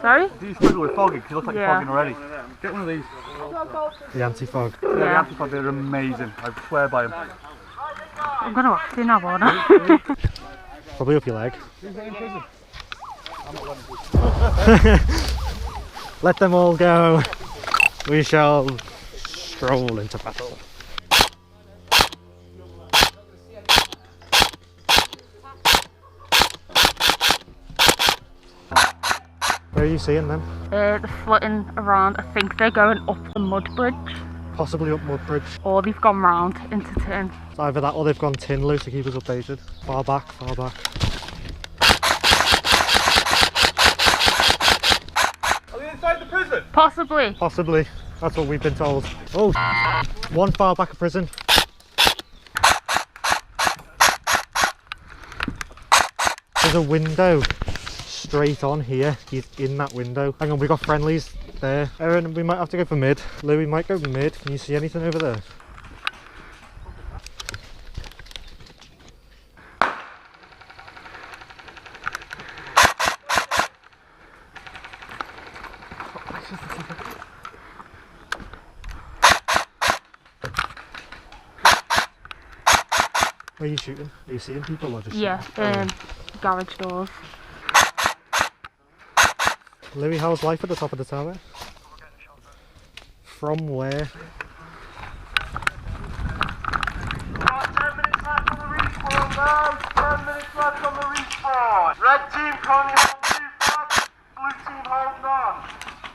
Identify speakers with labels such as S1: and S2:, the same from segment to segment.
S1: Sorry?
S2: Do you sprinkle with fogging? Because you look like you're fogging already. Get one of these.
S3: The anti-fog.
S2: Yeah, the anti-fog, they're amazing. I swear by them.
S1: I'm going to have to now, won't I?
S3: Probably up your leg.
S2: Who's in prison? I'm not
S3: Let them all go. We shall stroll into battle. Where are you seeing them?
S1: They're flitting around. I think they're going up the mud bridge.
S3: Possibly up Mudbridge.
S1: Or they've gone round into Tin.
S3: It's either that or they've gone tin loose to keep us updated. Far back, far back.
S2: Are they inside the prison?
S1: Possibly.
S3: Possibly. That's what we've been told. Oh, one far back of prison. There's a window straight on here. He's in that window. Hang on, we got friendlies there. Eryn, we might have to go for mid. Lou, we might go mid. Can you see anything over there? Where are you shooting? Are you seeing people or just
S1: Yeah, garage doors.
S3: Louis, how's life at the top of the tower? From where?
S4: 10 minutes left on the respawn, guys. 10 minutes left on the respawn. Red team currently holding 2 flags. Blue team holding on.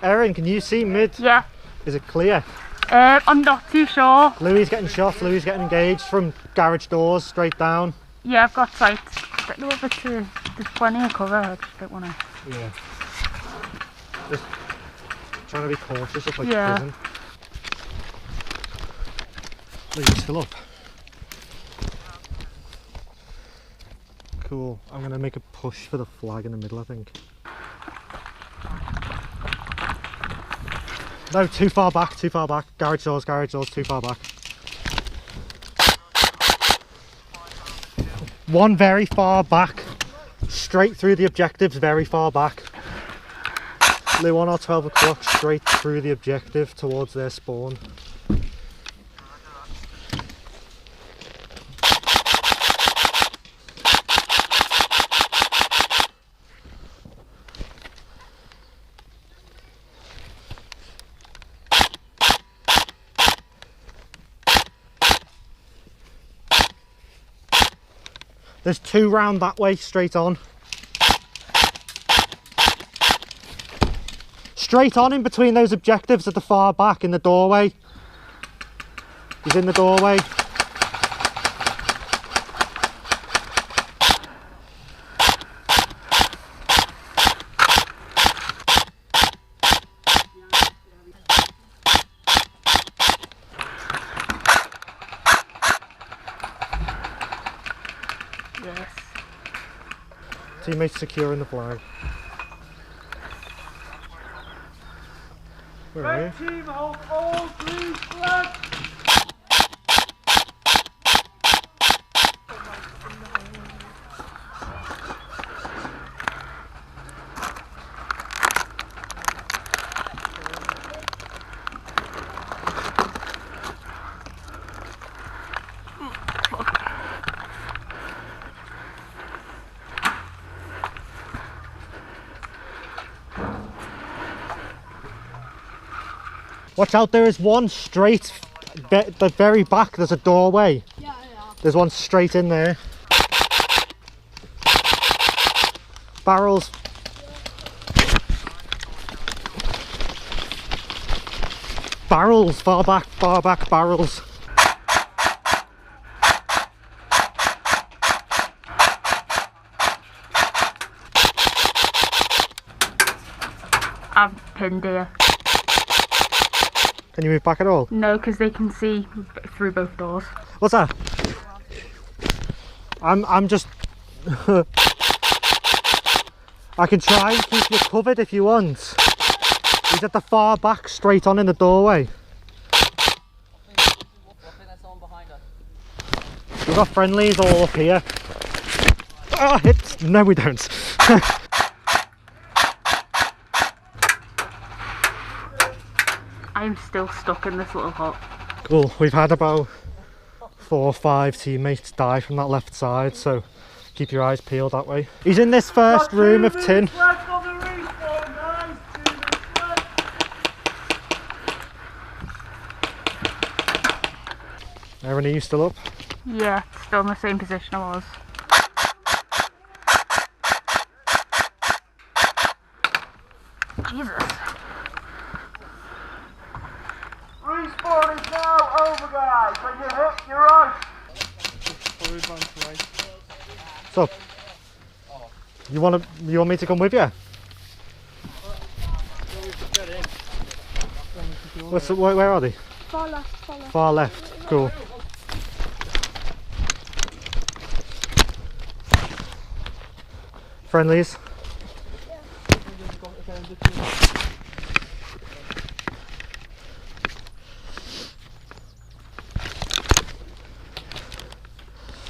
S3: Eryn, can you see mid?
S1: Yeah.
S3: Is it clear?
S1: I'm not too sure.
S3: Louis is getting shot. Louis is getting engaged from garage doors straight down.
S1: Yeah, I've got sight. There's plenty of cover. I just don't want to.
S3: Yeah. Just trying to be cautious of like
S1: Yeah.
S3: prison. Louis, you still up? Cool. I'm gonna make a push for the flag in the middle, I think. No, too far back, too far back. Garage doors, too far back. One very far back. Straight through the objectives, very far back. Lou, on our 12 o'clock, straight through the objective towards their spawn. There's 2 round that way, straight on. Straight on in between those objectives at the far back in the doorway. He's in the doorway.
S1: Yes.
S3: Teammates securing the flag. Where are
S4: Red team hold all 3 flags.
S3: Watch out, there is one straight, the very back, there's a doorway.
S5: Yeah.
S3: There's one straight in there. Barrels. Barrels, far back barrels.
S1: I'm pinned here.
S3: Can you move back at all?
S1: No, because they can see through both doors.
S3: What's that? I'm just... I can try and keep you covered if you want. He's at the far back, straight on in the doorway. We've got friendlies all up here. Oh, hits! No, we don't.
S1: I'm still stuck in this little hut.
S3: Cool, we've had about 4 or 5 teammates die from that left side, so keep your eyes peeled that way. He's in this first room of tin.
S4: Left on the respawn, guys. 2 minutes left.
S3: Eryn, are you still up?
S1: Yeah, still in the same position I was. Jesus.
S4: Respawn is now over, guys. When you hit, you're on.
S3: What's up? You want me to come with you? Where are they?
S5: Far left, far left.
S3: Far left. Cool. Friendlies?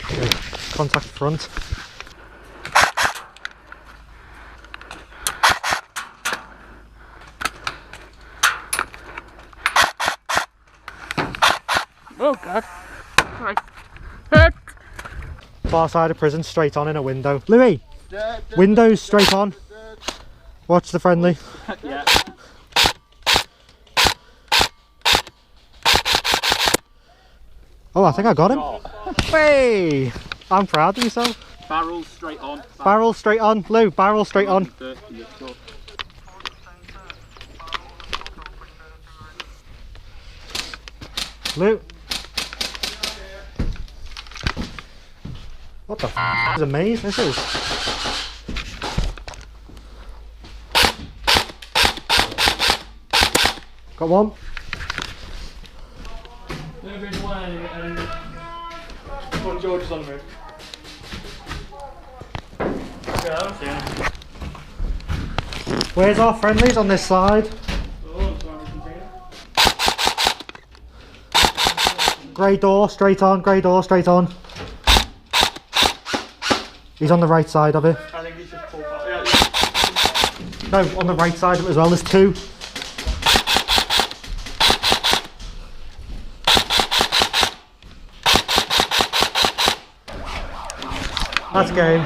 S3: Okay, contact front.
S1: Oh god. Right. Hit!
S3: Far side of prison, straight on in a window. Louis! Windows straight on. Watch the friendly.
S2: Yeah.
S3: Oh, I think I got him. Hey! I'm proud of myself.
S2: Barrel straight on.
S3: Barrel straight on. Lou, barrel straight on. Lou. What the f*** is a maze? This is. Got one.
S2: One George is on the move. Yeah, I don't see him.
S3: Where's our friendlies on this side? Grey door, straight on, grey door, straight on. He's on the right side of it.
S2: I think he's just pulled out.
S3: No, on the right side of it as well, there's 2. That's game.